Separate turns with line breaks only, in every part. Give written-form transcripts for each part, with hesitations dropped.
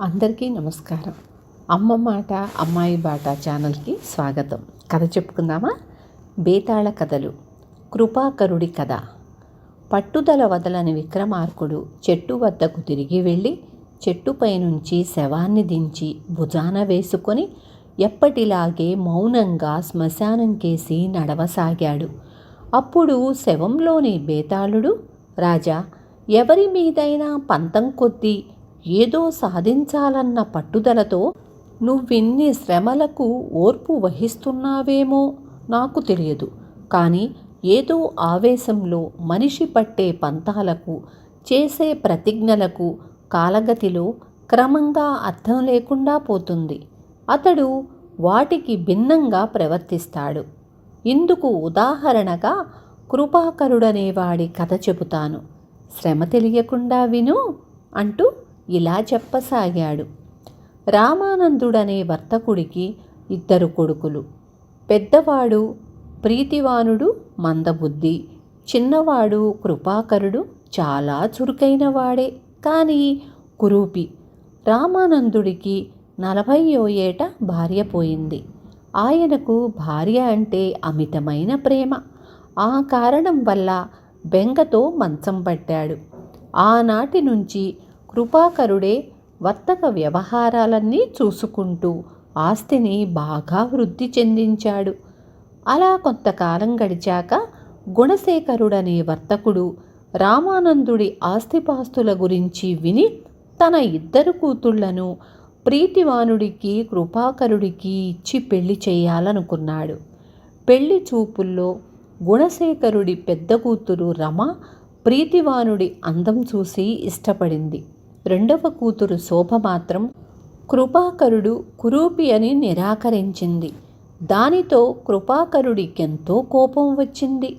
అందరికీ నమస్కారం. అమ్మ మాట అమ్మాయి బాట ఛానల్కి స్వాగతం. కథ చెప్పుకుందామా? బేతాళ కథలు. కృపాకరుడి కథ. పట్టుదల వదలని విక్రమార్కుడు చెట్టు వద్దకు తిరిగి వెళ్ళి చెట్టుపై నుంచి శవాన్ని దించి భుజాన వేసుకొని ఎప్పటిలాగే మౌనంగా శ్మశానం కేసి నడవసాగాడు. అప్పుడు శవంలోని బేతాళుడు, రాజా, ఎవరి మీదైనా పంతం కొద్దీ ఏదో సాధించాలన్న పట్టుదలతో నువ్విన్ని శ్రమలకు ఓర్పు వహిస్తున్నావేమో నాకు తెలియదు. కానీ ఏదో ఆవేశంలో మనిషి పట్టే పంతాలకు, చేసే ప్రతిజ్ఞలకు కాలగతిలో క్రమంగా అర్థం లేకుండా పోతుంది. అతడు వాటికి భిన్నంగా ప్రవర్తిస్తాడు. ఇందుకు ఉదాహరణగా కృపాకరుడనేవాడి కథ చెబుతాను. శ్రమ తెలియకుండా విను అంటూ ఇలా చెప్పసాగాడు. రామానందుడనే వర్తకుడికి 2 కొడుకులు. పెద్దవాడు ప్రీతివానుడు మందబుద్ధి, చిన్నవాడు కృపాకరుడు చాలా చురుకైన వాడే, కానీ కురూపి. రామానందుడికి 40వ ఏట భార్య పోయింది. ఆయనకు భార్య అంటే అమితమైన ప్రేమ. ఆ కారణం వల్ల బెంగతో మంచం పట్టాడు. ఆనాటి నుంచి కృపాకరుడే వర్తక వ్యవహారాలన్నీ చూసుకుంటూ ఆస్తిని బాగా వృద్ధి చెందించాడు. అలా కొంతకాలం గడిచాక గుణశేఖరుడనే వర్తకుడు రామానందుడి ఆస్తిపాస్తుల గురించి విని తన 2 కూతుళ్లను ప్రీతివానుడికి కృపాకరుడికి ఇచ్చి పెళ్లి చేయాలనుకున్నాడు. పెళ్లి చూపుల్లో గుణశేఖరుడి పెద్ద కూతురు రమ ప్రీతివానుడి అందం చూసి ఇష్టపడింది. 2వ కూతురు శోభ మాత్రం కృపాకరుడు కురూపి అని నిరాకరించింది. దానితో కృపాకరుడికెంతో కోపం వచ్చింది.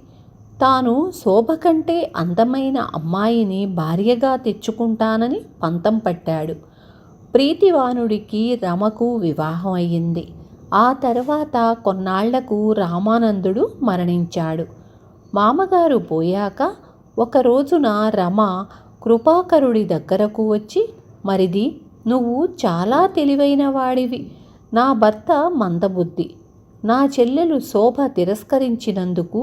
తాను శోభ కంటే అందమైన అమ్మాయిని భార్యగా తెచ్చుకుంటానని పంతం పట్టాడు. ప్రీతివానుడికి రమకు వివాహం అయ్యింది. ఆ తర్వాత కొన్నాళ్లకు రామానందుడు మరణించాడు. మామగారు పోయాక ఒక రోజున రమ కృపాకరుడి దగ్గరకు వచ్చి, మరిది, నువ్వు చాలా తెలివైన వాడివి. నా భర్త మందబుద్ధి. నా చెల్లెలు శోభ తిరస్కరించినందుకు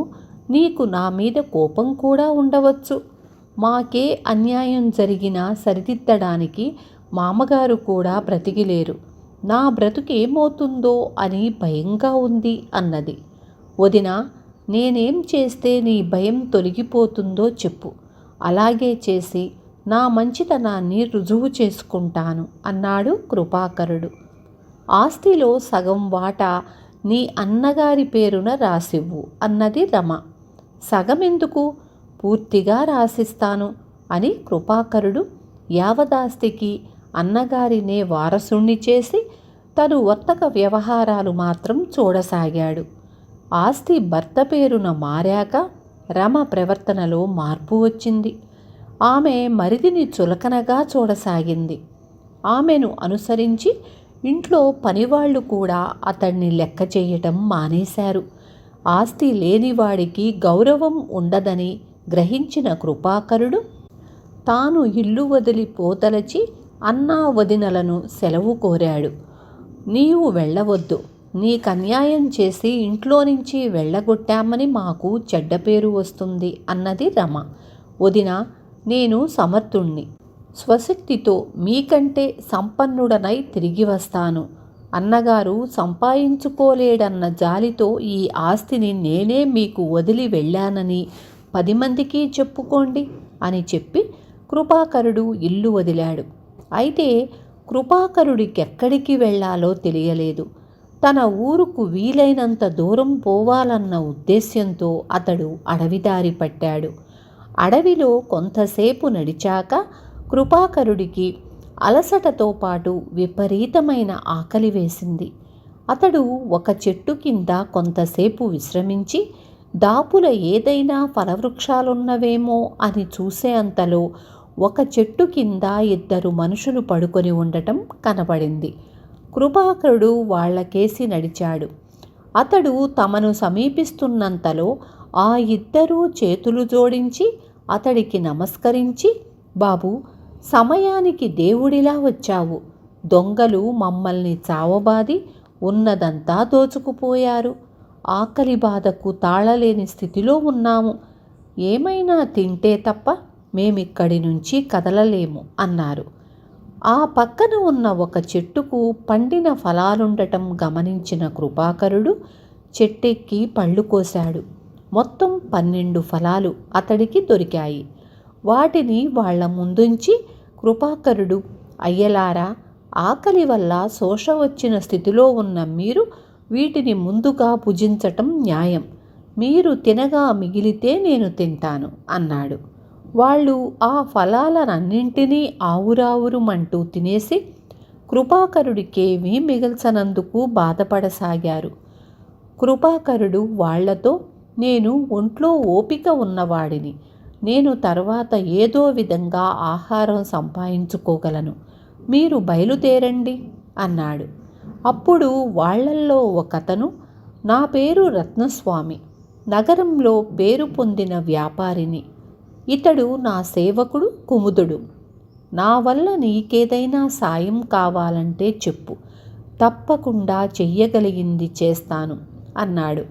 నీకు నా మీద కోపం కూడా ఉండవచ్చు. మాకే అన్యాయం జరిగినా సరిదిద్దడానికి మామగారు కూడా బ్రతికిలేరు. నా బ్రతుకేమవుతుందో అని భయంగా ఉంది అన్నది. వదినా, నేనేం చేస్తే నీ భయం తొలగిపోతుందో చెప్పు. అలాగే చేసి నా మంచితనాన్ని రుజువు చేసుకుంటాను అన్నాడు కృపాకరుడు. ఆస్తిలో సగం వాటా నీ అన్నగారి పేరున రాసివ్వు అన్నది రమ. సగమెందుకు, పూర్తిగా రాసిస్తాను అని కృపాకరుడు యావదాస్తికి అన్నగారినే వారసుణ్ణి చేసి తను వర్తక వ్యవహారాలు మాత్రం చూడసాగాడు. ఆస్తి భర్త పేరున మారాక రమ ప్రవర్తనలో మార్పు వచ్చింది. ఆమె మరిదిని చులకనగా చూడసాగింది. ఆమెను అనుసరించి ఇంట్లో పనివాళ్లు కూడా అతన్ని లెక్క చేయటం మానేశారు. ఆస్తి లేనివాడికి గౌరవం ఉండదని గ్రహించిన కృపాకరుడు తాను ఇల్లు వదిలి పోతలచి అన్నా వదినలను సెలవు కోరాడు. నీవు వెళ్ళవద్దు. నీకన్యాయం చేసి ఇంట్లో నుంచి వెళ్ళగొట్టామని మాకు చెడ్డ పేరు వస్తుంది అన్నది రమ. వదినా, నేను సమర్థుణ్ణి. స్వశక్తితో మీకంటే సంపన్నుడనై తిరిగి వస్తాను. అన్నగారు సంపాదించుకోలేడన్న జాలితో ఈ ఆస్తిని నేనే మీకు వదిలి వెళ్ళానని 10 మందికి చెప్పుకోండి అని చెప్పి కృపాకరుడు ఇల్లు వదిలాడు. అయితే కృపాకరుడికెక్కడికి వెళ్ళాలో తెలియలేదు. తన ఊరుకు వీలైనంత దూరం పోవాలన్న ఉద్దేశ్యంతో అతడు అడవిదారి పట్టాడు. అడవిలో కొంతసేపు నడిచాక కృపాకరుడికి అలసటతో పాటు విపరీతమైన ఆకలి వేసింది. అతడు ఒక చెట్టు కింద కొంతసేపు విశ్రమించి దాపుల ఏదైనా ఫలవృక్షాలున్నవేమో అని చూసే అంతలో ఒక చెట్టు కింద 2 మనుషులు పడుకొని ఉండటం కనబడింది. కృపాకరుడు వాళ్లకేసి నడిచాడు. అతడు తమను సమీపిస్తున్నంతలో ఆ 2 చేతులు జోడించి అతడికి నమస్కరించి, బాబూ, సమయానికి దేవుడిలా వచ్చావు. దొంగలు మమ్మల్ని చావబాది ఉన్నదంతా దోచుకుపోయారు. ఆకలి బాధకు తాళలేని స్థితిలో ఉన్నాము. ఏమైనా తింటే తప్ప మేమిక్కడి నుంచి కదలలేము అన్నారు. ఆ పక్కన ఉన్న ఒక చెట్టుకు పండిన ఫలాలుండటం గమనించిన కృపాకరుడు చెట్టెక్కి పళ్ళు కోశాడు. మొత్తం 12 ఫలాలు అతడికి దొరికాయి. వాటిని వాళ్ల ముందుంచి కృపాకరుడు, అయ్యలారా, ఆకలి వల్ల శోష వచ్చిన స్థితిలో ఉన్న మీరు వీటిని ముందుగా భుజించటం న్యాయం. మీరు తినగా మిగిలితే నేను తింటాను అన్నాడు. వాళ్ళు ఆ ఫలాలనన్నింటినీ ఆవురావురుమంటూ తినేసి కృపాకరుడికేమీ మిగల్చనందుకు బాధపడసాగారు. కృపాకరుడు వాళ్లతో, నేను ఒంట్లో ఓపిక ఉన్నవాడిని. నేను తర్వాత ఏదో విధంగా ఆహారం సంపాదించుకోగలను. మీరు బయలుదేరండి అన్నాడు. అప్పుడు వాళ్లల్లో ఒకతను, నా పేరు రత్నస్వామి, నగరంలో పేరు పొందిన వ్యాపారిని. ఇతడు నా సేవకుడు కుముదుడు. నా వల్ల నీకేదైనా సాయం కావాలంటే చెప్పు, తప్పకుండా చెయ్యగలిగింది చేస్తాను అన్నాడు.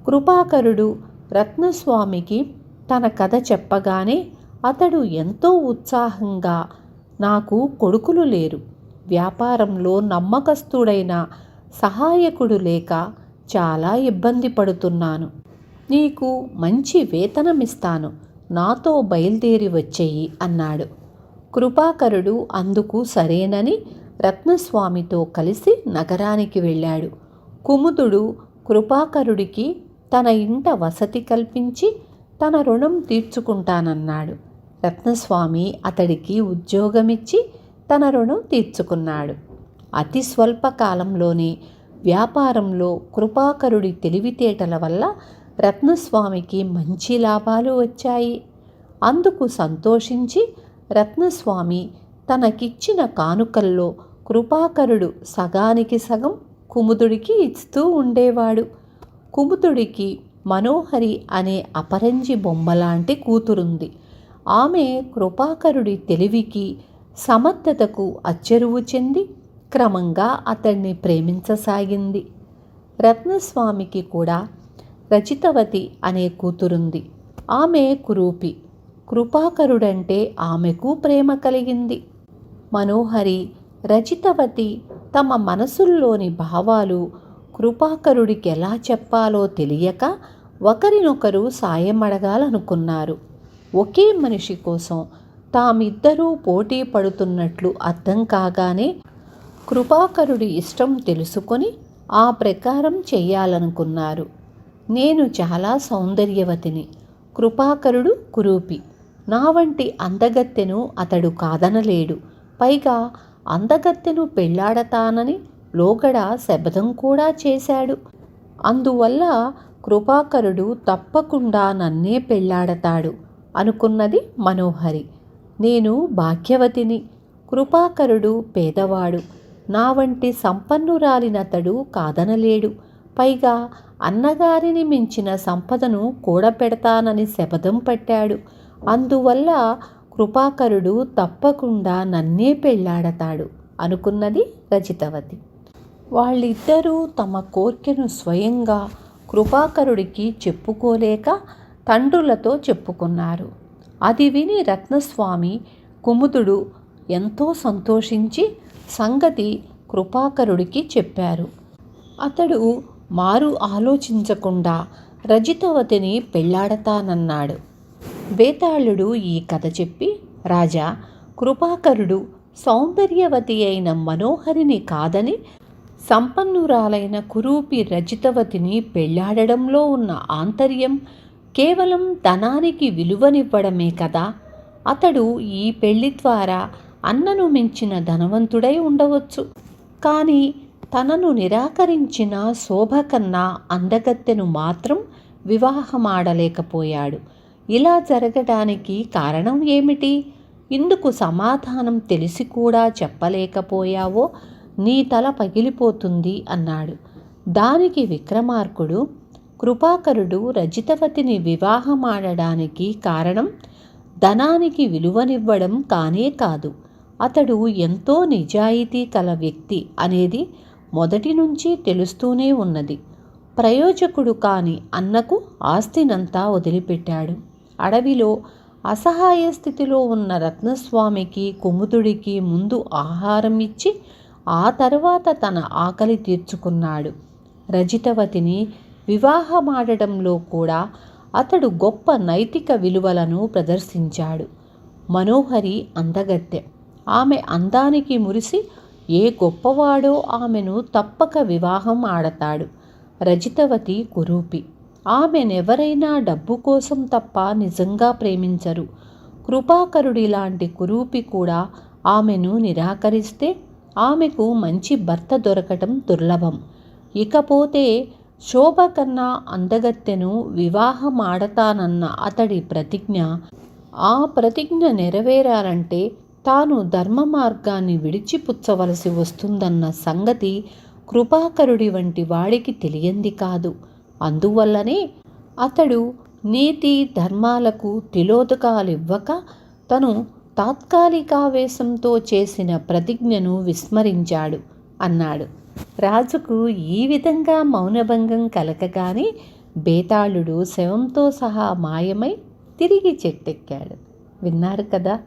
కృపాకరుడు రత్నస్వామికి తన కథ చెప్పగానే అతడు ఎంతో ఉత్సాహంగా, నాకు కొడుకులు లేరు, వ్యాపారంలో నమ్మకస్తుడైన సహాయకుడు లేక చాలా ఇబ్బంది పడుతున్నాను. నీకు మంచి వేతనమిస్తాను, నాతో బయలుదేరి వచ్చేయి అన్నాడు. కృపాకరుడు అందుకు సరేనని రత్నస్వామితో కలిసి నగరానికి వెళ్ళాడు. కుముదుడు కృపాకరుడికి తన ఇంట వసతి కల్పించి తన రుణం తీర్చుకుంటానన్నాడు. రత్నస్వామి అతడికి ఉద్యోగమిచ్చి తన రుణం తీర్చుకున్నాడు. అతి స్వల్ప కాలంలోనే వ్యాపారంలో కృపాకరుడి తెలివితేటల వల్ల రత్నస్వామికి మంచి లాభాలు వచ్చాయి. అందుకు సంతోషించి రత్నస్వామి తనకిచ్చిన కానుకల్లో కృపాకరుడు సగానికి సగం కుముదుడికి ఇస్తూ ఉండేవాడు. కుముదుడికి మనోహరి అనే అపరంజి బొమ్మలాంటి కూతురుంది. ఆమె కృపాకరుడి తెలివికి సమర్థతకు అచ్చెరువు చెంది క్రమంగా అతన్ని ప్రేమించసాగింది. రత్నస్వామికి కూడా రచితవతి అనే కూతురుంది. ఆమె కురూపి. కృపాకరుడంటే ఆమెకు ప్రేమ కలిగింది. మనోహరి, రచితవతి తమ మనసుల్లోని భావాలు కృపాకరుడికి ఎలా చెప్పాలో తెలియక ఒకరినొకరు సాయం అడగాలనుకున్నారు. ఒకే మనిషి కోసం తామిద్దరూ పోటీ పడుతున్నట్లు అర్థం కాగానే కృపాకరుడి ఇష్టం తెలుసుకొని ఆ ప్రకారం చెయ్యాలనుకున్నారు. నేను చాలా సౌందర్యవతిని, కృపాకరుడు కురూపి. నా వంటి అందగత్తెను అతడు కాదనలేడు. పైగా అందగత్తెను పెళ్లాడతానని లోగడ శపథం కూడా చేశాడు. అందువల్ల కృపాకరుడు తప్పకుండా నన్నే పెళ్లాడతాడు అనుకున్నది మనోహరి. నేను భాగ్యవతిని, కృపాకరుడు పేదవాడు. నా వంటి సంపన్నురాలినతడు కాదనలేడు. పైగా అన్నగారిని మించిన సంపదను కూడపెడతానని శపథం పట్టాడు. అందువల్ల కృపాకరుడు తప్పకుండా నన్నే పెళ్లాడతాడు అనుకున్నది రచితవతి. వాళ్ళిద్దరూ తమ కోర్కెను స్వయంగా కృపాకరుడికి చెప్పుకోలేక తండ్రులతో చెప్పుకున్నారు. అది విని రత్నస్వామి, కుముదుడు ఎంతో సంతోషించి సంగతి కృపాకరుడికి చెప్పారు. అతడు మారు ఆలోచించకుండా రజితవతిని పెళ్లాడతానన్నాడు. బేతాళుడు ఈ కథ చెప్పి, రాజా, కృపాకరుడు సౌందర్యవతి అయిన మనోహరిని కాదని సంపన్నురాలైన కురూపి రజితవతిని పెళ్లాడడంలో ఉన్న ఆంతర్యం కేవలం ధనానికి విలువనివ్వడమే కదా. అతడు ఈ పెళ్లి ద్వారా అన్నను మించిన ధనవంతుడై ఉండవచ్చు. కానీ తనను నిరాకరించిన శోభ కన్నా అందగత్తెను మాత్రం వివాహమాడలేకపోయాడు. ఇలా జరగడానికి కారణం ఏమిటి? ఇందుకు సమాధానం తెలిసి కూడా చెప్పలేకపోయావో నీ తల పగిలిపోతుంది అన్నాడు. దానికి విక్రమార్కుడు, కృపాకరుడు రజితవతిని వివాహమాడడానికి కారణం ధనానికి విలువనివ్వడం కానే కాదు. అతడు ఎంతో నిజాయితీ కల వ్యక్తి అనేది మొదటి నుంచి తెలుస్తూనే ఉన్నది. ప్రయోజకుడు కాని అన్నకు ఆస్తినంతా వదిలిపెట్టాడు. అడవిలో అసహాయ స్థితిలో ఉన్న రత్నస్వామికి కుముదుడికి ముందు ఆహారం ఇచ్చి ఆ తర్వాత తన ఆకలి తీర్చుకున్నాడు. రజితవతిని వివాహమాడటంలో కూడా అతడు గొప్ప నైతిక విలువలను ప్రదర్శించాడు. మనోహరి అందగత్తె. ఆమె అందానికి మురిసి ఏ గొప్పవాడో ఆమెను తప్పక వివాహం ఆడతాడు. రజితవతి కురూపి. ఆమెనెవరైనా డబ్బు కోసం తప్ప నిజంగా ప్రేమించరు. కృపాకరుడి లాంటి కురూపి కూడా ఆమెను నిరాకరిస్తే ఆమెకు మంచి భర్త దొరకటం దుర్లభం. ఇకపోతే శోభ కన్నా అందగత్తెను వివాహమాడతానన్న అతడి ప్రతిజ్ఞ, ఆ ప్రతిజ్ఞ నెరవేరాలంటే తాను ధర్మ మార్గాన్ని విడిచిపుచ్చవలసి వస్తుందన్న సంగతి కృపాకరుడి వంటి వాడికి తెలియంది కాదు. అందువల్లనే అతడు నీతి ధర్మాలకు తిలోదకాలివ్వక తను తాత్కాలికావేశంతో చేసిన ప్రతిజ్ఞను విస్మరించాడు అన్నాడు. రాజుకు ఈ విధంగా మౌనభంగం కలగగానే బేతాళుడు శవంతో సహా మాయమై తిరిగి చెట్టెక్కాడు. విన్నారు కదా.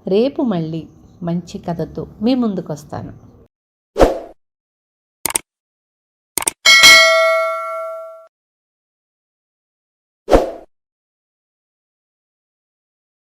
రేపు మళ్ళీ మంచి కథతో మీ ముందుకు వస్తాను.